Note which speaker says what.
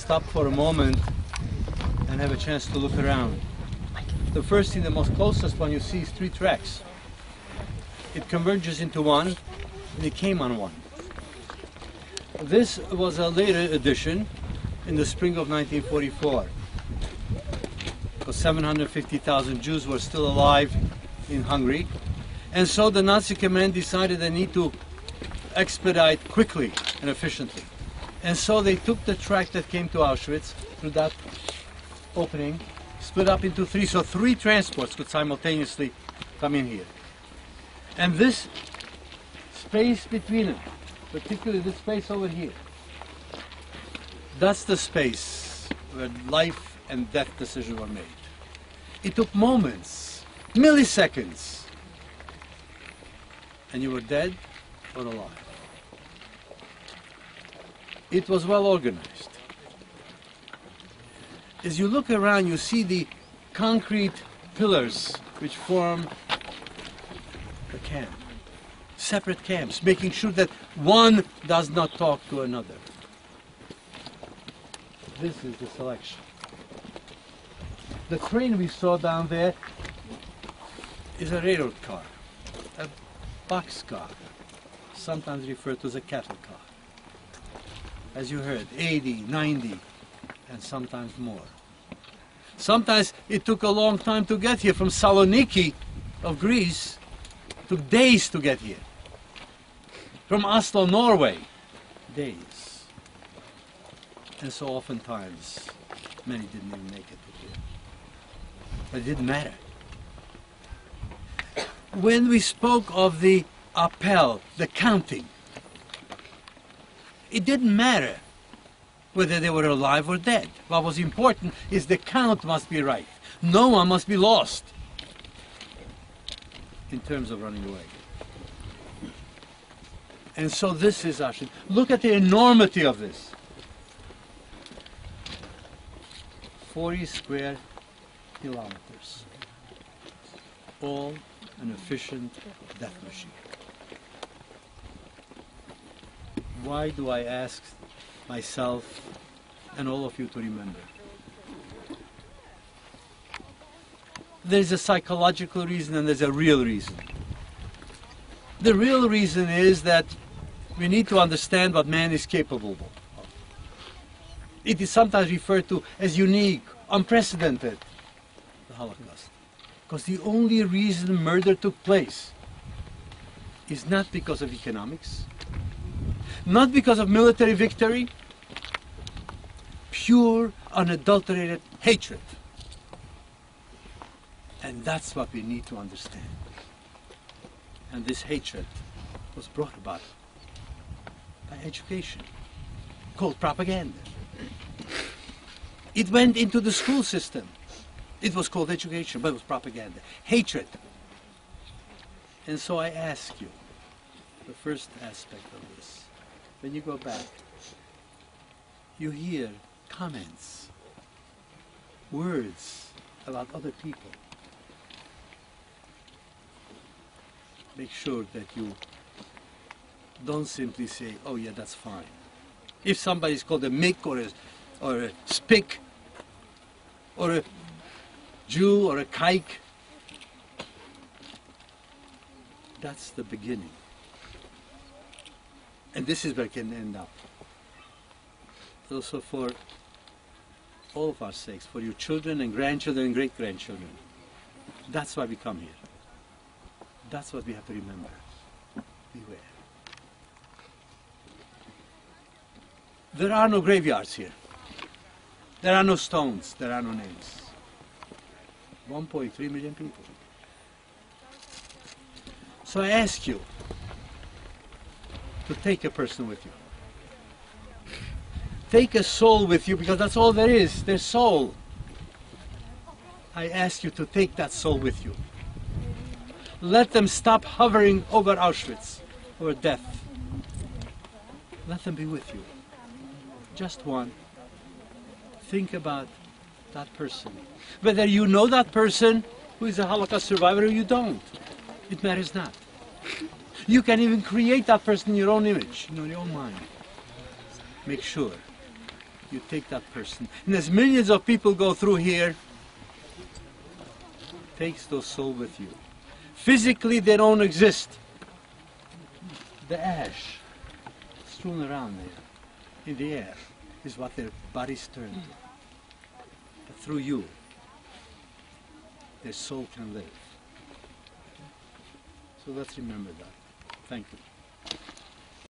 Speaker 1: stop for a moment and have a chance to look around. The first thing, the most closest one you see is 3 tracks. It converges into one, and it came on one. This was a later addition in the spring of 1944. Because 750,000 Jews were still alive in Hungary. And so the Nazi command decided they need to expedite quickly and efficiently. And so they took the track that came to Auschwitz through that opening, split up into 3, so 3 transports could simultaneously come in here. And this space between them, particularly this space over here, that's the space where life and death decisions were made. It took moments, milliseconds, and you were dead or alive. It was well organized. As you look around, you see the concrete pillars which form the camp. Separate camps, making sure that one does not talk to another. This is the selection. The train we saw down there is a railroad car, a boxcar, sometimes referred to as a cattle car. As you heard, 80, 90, and sometimes more. Sometimes it took a long time to get here from Saloniki of Greece. It took days to get here. From Oslo, Norway, days. And so oftentimes, many didn't even make it to here. But it didn't matter. When we spoke of the appel, the counting, it didn't matter whether they were alive or dead. What was important is the count must be right. No one must be lost in terms of running away. And so this is Auschwitz. Look at the enormity of this. 40 square kilometers. All an efficient death machine. Why do I ask myself and all of you to remember? There's a psychological reason and there's a real reason. The real reason is that we need to understand what man is capable of. It is sometimes referred to as unique, unprecedented, the Holocaust. Because the only reason murder took place is not because of economics, not because of military victory, pure, unadulterated hatred. And that's what we need to understand. And this hatred was brought about by education, called propaganda. It went into the school system. It was called education, but it was propaganda. Hatred. And so I ask you, the first aspect of this, when you go back, you hear comments, words about other people. Make sure that you don't simply say, oh yeah, that's fine. If somebody is called a Mick or a Spick or a Jew or a Kike, that's the beginning. And this is where it can end up. Also for all of our sakes, for your children and grandchildren and great-grandchildren. That's why we come here. That's what we have to remember. Beware. There are no graveyards here. There are no stones. There are no names. 1.3 million people. So I ask you to take a person with you. Take a soul with you, because that's all there is, their soul. I ask you to take that soul with you. Let them stop hovering over Auschwitz, over death. Let them be with you. Just one. Think about that person. Whether you know that person who is a Holocaust survivor or you don't, it matters not. You can even create that person in your own image, in your own mind. Make sure you take that person. And as millions of people go through here, takes those souls with you. Physically, they don't exist. The ash strewn around there in the air is what their bodies turn to. But through you, their soul can live. So let's remember that. Thank you.